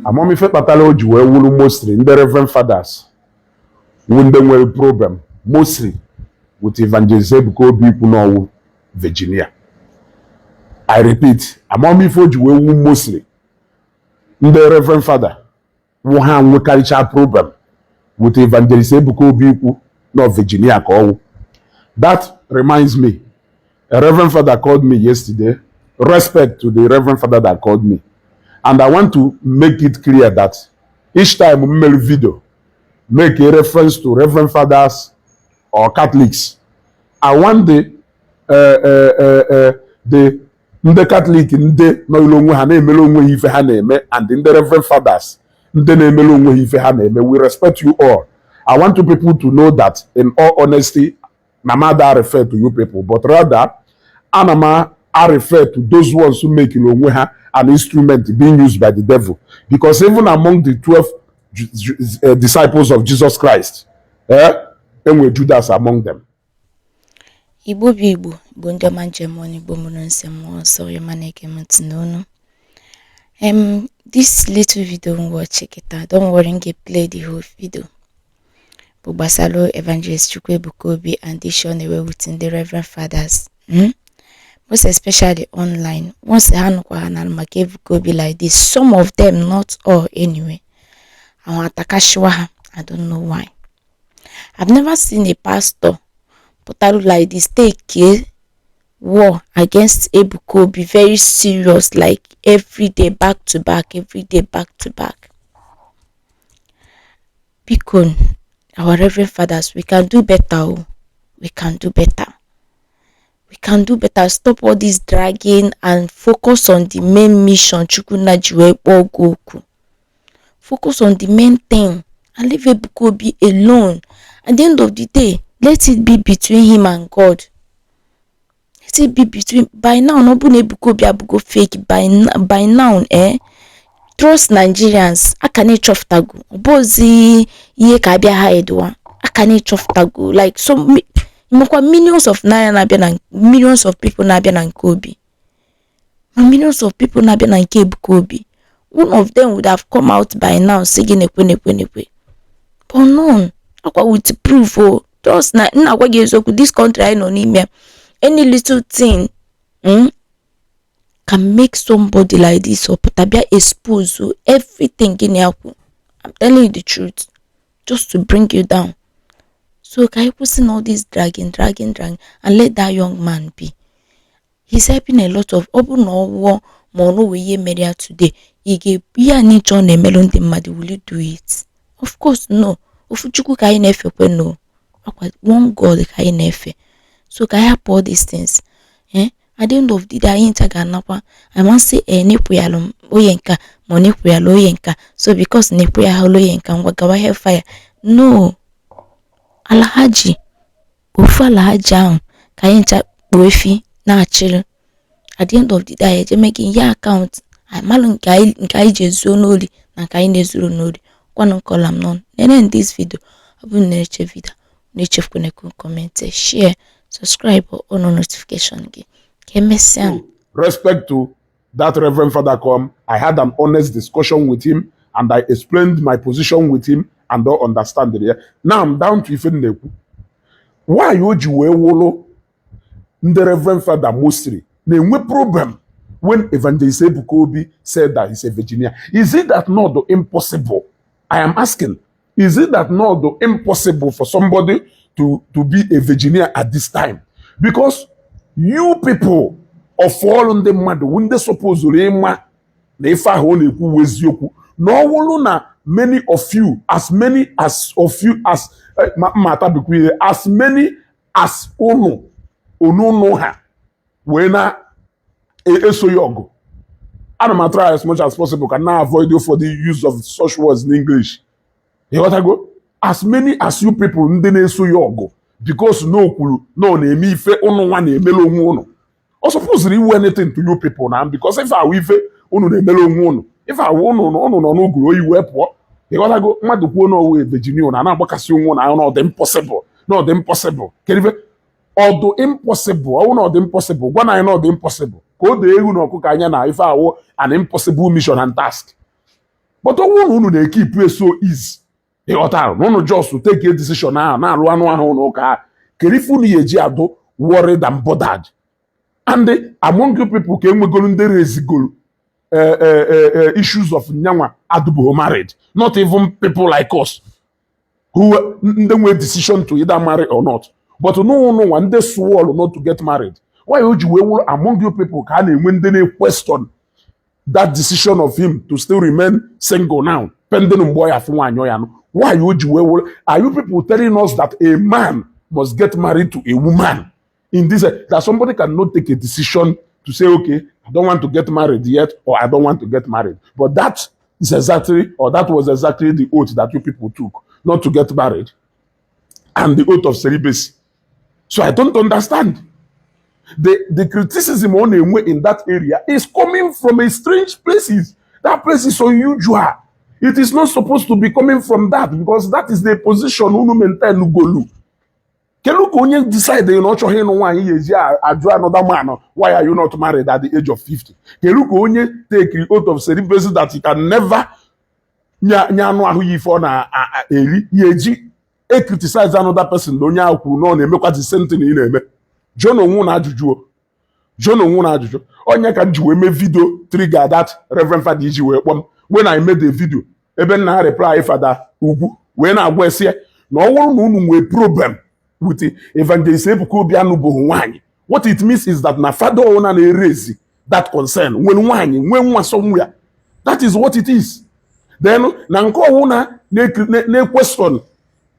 Among ife kpatara o ji wee wuru mostly ndị Reverend Fathers wu ndị nwere problem mostly with Evangelist Ebuka Obi ikwu n'ọwụ Virginia. I repeat, among ife o ji wee wu mostly ndị Reverend Father wụ ha nwekarịcha problem with Evangelist Ebuka Obi ikwu no Virginia ka ọwụ. That reminds me, a Reverend Father called me yesterday. Respect to the Reverend Father that called me. And I want to make it clear that each time we make a video, make a reference to Reverend Fathers or Catholics. I want the Catholic ndị no ilonwe ha na-emele onwe ife ha na-eme and the Reverend Fathers ndị na-emele onwe ife ha na-eme. We respect you all. I want you people to know that in all honesty, Namada refer to you people, but rather Anama I refer to those ones who make ilonwe an instrument being used by the devil. Because even among the 12 disciples of Jesus Christ, and with Judas among them. Igbo Igbo, Bunda Manjamoni, Bomonons and more, sorry, Maneke Matinono. This little video won't watch it. Don't worry, get play the whole video. Bobasalo, Evangelist Ebuka Obi, and this shown away within the Reverend Fathers. Most especially online. Once the Hanukwa gave Gobi like this, some of them, not all anyway. I want Takashwa. I don't know why. I've never seen a pastor but like this take a war against Ebuka Obi very serious, like every day back to back, Because our Reverend Fathers, we can do better. We can do better. Stop all this dragging and focus on the main mission. Focus on the main thing and leave Ebuka Obi alone. At the end of the day, let it be between him and God. Let it be between. By now, no Ebuka Obi abugo fake. By now, trust Nigerians. Akane choftagu. Obozi ye kabia haedwa. Akane choftagu. Like so. Millions of naira millions of people nabian and Kobe. Millions of people nabian and Ebuka Obi. One of them would have come out by now singing a kwe. But none. Akwa with proof just na this country I know any little thing can make somebody like this or patabia expose everything in your. I'm telling you the truth. Just to bring you down. So can you put in all this dragging and let that young man be? He's helping a lot of open or war mono we media today. He gave need John a melon the mad. Will you do it? Of course no. Ufuchuku kai nefe no. One God kai nefe. So can I help all these things? At the end of the day, I must say nepuyalo oyenka, monepuyalo oyenka. So because nepuyalo oyenka wagawa hellfire. No. Alhaji Ufa Alhaji Kayencha Wefi na chill. At the end of the day, je making your account. I'm malun kai jesu noli na kai nezuru noli. Kwanon kolam non. In this video, abun neche video. Neche fkuneku comment, share, subscribe or on notification. Respect to that Reverend Father come. I had an honest discussion with him and I explained my position with him. And don't understand it. Now I'm down to even neku. Why would you wolo the Reverend Father mostly? No problem when Evangelist Ebuka Obi said that he's a Virginia. Is it that not the impossible? I am asking. Is it that not the impossible for somebody to be a Virginia at this time? Because you people of all on the mad when they suppose no many of you, as many as ono know her when so yogo. I don't try as much as possible can now avoid you for the use of such words in English. You want to go? As many as you people ndene so yogo because no name fe ono one melo ono. Or supposedly anything to you people now because if I wife ono melo ono. If I won no grow you poor, you gotta go mad no way Virginia and I'm not impossible. Not impossible. Can you although impossible, I not impossible. When I know the impossible. Go the no cook if I an impossible mission and task. but unu na-ekip so easy ịghọtara na unu just to take a decision ahụ na-alụ anụ ahụ n'ụka kedu ife unu eji adụ worried and bothered. And among you people ka enwegolu ndị rezigolu issues of nyanwa adụbụghị married, not even people like us who ndị nwe decision to either marry or not, but no ndị swallow not to get married. Why o ji wee wụrụ among you people ka a na-enwe ndị na-question that decision of him to still remain single now pending mgbe ọ ya afụ nwaanyị ya nụ? Why o ji wee wụrụ? Are you people telling us that a man must get married to a woman in this, that somebody cannot take a decision to say, okay, I don't want to get married yet, or I don't want to get married? But that is exactly, or that was exactly the oath that you people took, not to get married, and the oath of celibacy. So I don't understand. The criticism on a way in that area is coming from a strange places. That place is unusual. It is not supposed to be coming from that, because that is the position unu maintain ugolu. Kelu ka onye decide na ọ chọghị ịnụ nwaanyị ya eji ajụ another man, why are you not married at the age of 50? Kelu ka onye take the oath of celibacy that he can never nya anụ ahụ ya ife ọ na-eri ya eji criticize another person na onye ahụ kwuru na ọ na-emekwa the same thing ị na-eme. John onwu na ajụjụ onye ka m ji wee mee video trigger that Reverend Father iji wee kpọm when I made the video ebe nna ha reply Father Ugwu wee na-agwa esi na ọ wụrụ na unu nwee problem with Evangelist Ebuka Obi anụbụghị nwaanyị. What it means is that na father ona na-erezi that concern when nwaanyị nwee nwa somewhere. That is what it is. Then na nke ọwụ na question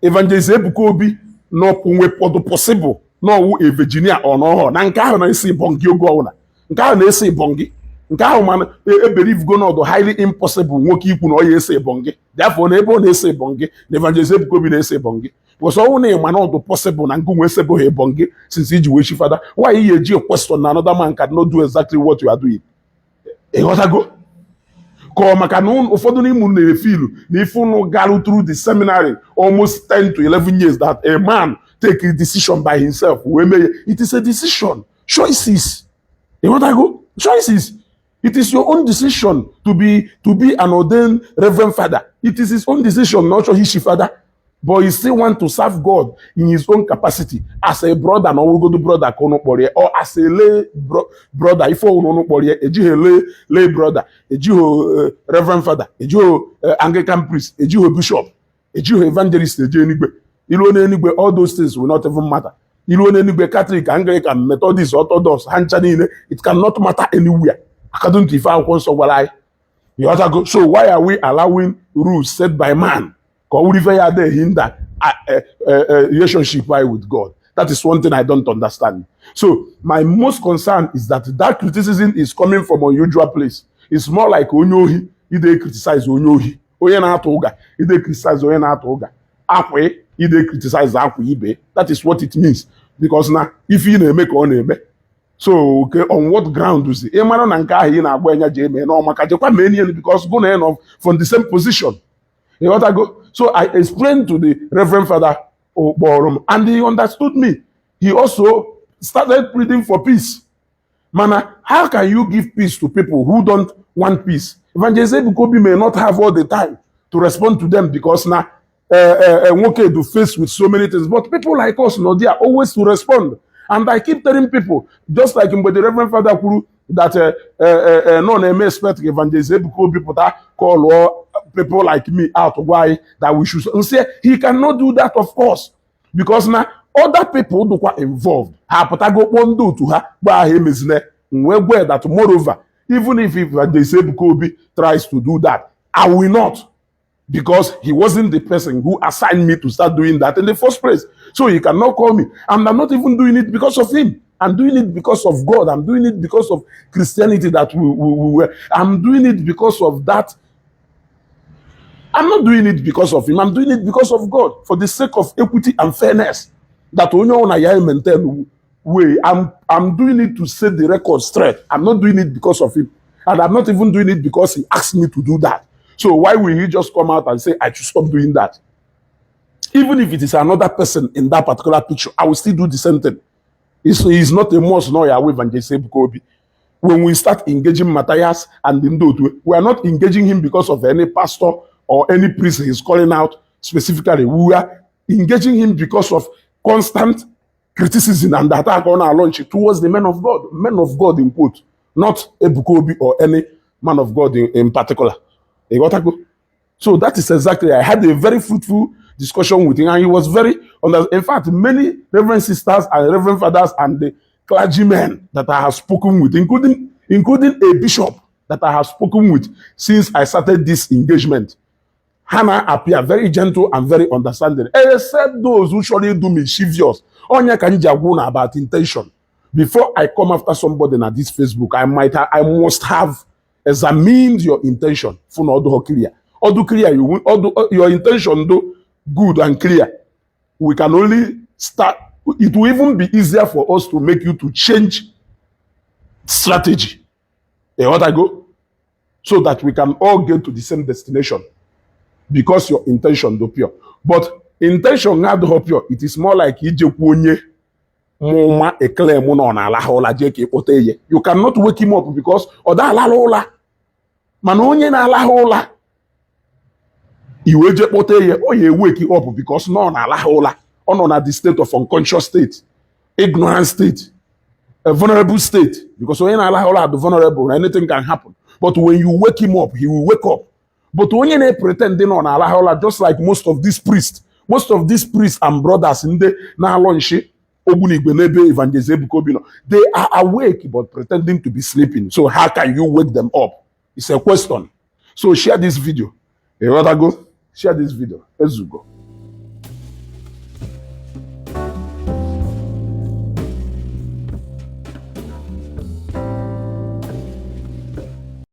Evangelist Ebuka Obi na nwepọdụ possible na ọwụ a Virginia or no na nke ahụ na-esi bongi oge ọwụla nke ahụ na-esi bongi nke ahụ mana ebelieve go n'ọdụ highly impossible nwoke ikwu na ọ ya esi bongi. Therefore na ebe ọ na-esi bongi na Evangelist Ebuka Obi na-esi bongi, because ọwụ na ịma na ọdụ possible na ngụ nwe esebụghị bongi since iji wee chi fada. Why you eji a question na another man cannot do exactly what you are doing? Ịghọtago ka ọ maka na ụfọdụ n'ime unu na-efilu na ife unu garu through the seminary almost 10 to 11 years that a man take a decision by himself. It is a decision. Choices. You want to go? Choices. It is your own decision to be an ordained Reverend Father. It is his own decision, not your history father. But he still want to serve God in his own capacity as a brother, no go to brother or as a lay brother. If you lay brother, a Reverend Father, a Anglican priest, a bishop, a evangelist, all those things will not even matter. Catholic, Anglican, Methodist, Orthodox, it cannot matter anywhere. According to so why are we allowing rules set by man? Hinder relationship with God. That is one thing I don't understand. So my most concern is that criticism is coming from an unusual place. It's more like onyohi, they criticize onyohi. Onye na-atụ ụga, they criticize onye na-atụ ụga. Akwe, they criticize akwa ibe. That is what it means. Because now, if you na-eme ka ọ na-eme, so okay, on what ground is it? Ịmara na nke ahụ ị na-agba anya je eme na ọ maka jekwa mee ihe because go na end from the same position. You know what I go? So I explained to the Reverend Father Oborum, and he understood me. He also started pleading for peace. Mana, how can you give peace to people who don't want peace? Evangelist Ebuka Obi may not have all the time to respond to them because now okay to face with so many things. But people like us, they are always to respond. And I keep telling people, just like in the Reverend Father Kuru, that no may expect Evangelist Ebuka Obi call or people like me out why that we should say he cannot do that, of course, because now other people who are involved to her that moreover, even if Evangelist Ebuka Obi tries to do that, I will not, because he wasn't the person who assigned me to start doing that in the first place. So he cannot call me, and I'm not even doing it because of him. I'm doing it because of God. I'm doing it because of Christianity that I'm doing it because of that. I'm not doing it because of him. I'm doing it because of God, for the sake of equity and fairness. That maintain way. I'm doing it to set the record straight. I'm not doing it because of him, and I'm not even doing it because he asked me to do that. So why will he just come out and say I should stop doing that? Even if it is another person in that particular picture, I will still do the same thing. He's not a most lawyer with Evangelist Ebuka Obi. when we start engaging Matthias and Ndotu, we are not engaging him because of any pastor or any priest he's calling out specifically. We are engaging him because of constant criticism and attack on our launch towards the men of God in quote, not Ebuka Obi or any man of God in particular. You got to go. So that is exactly, I had a very fruitful discussion with him, and he was very, in fact, many Reverend sisters and Reverend Fathers and the clergymen that I have spoken with, including a bishop that I have spoken with since I started this engagement, Hannah appear very gentle and very understanding, except those who surely do mischievous. Onya kanjaguna about intention. Before I come after somebody on this Facebook, I must have examined your intention. For no clear. Odo clear, your intention do good and clear. We can only start. It will even be easier for us to make you to change strategy. What I go? So that we can all get to the same destination. Because your intention do pure. But intention not pure. It is more like you cannot wake him up because you wake him up because on at the state of unconscious state, ignorant state, a vulnerable state. Because when the vulnerable, anything can happen. But when you wake him up, he will wake up. But when you pretending on Allah, just like most of these priests and brothers in the Nalonshi, Evangelist Ebuka Obi, they are awake but pretending to be sleeping. So how can you wake them up? It's a question. So share this video. You rather go? Share this video. Let's go.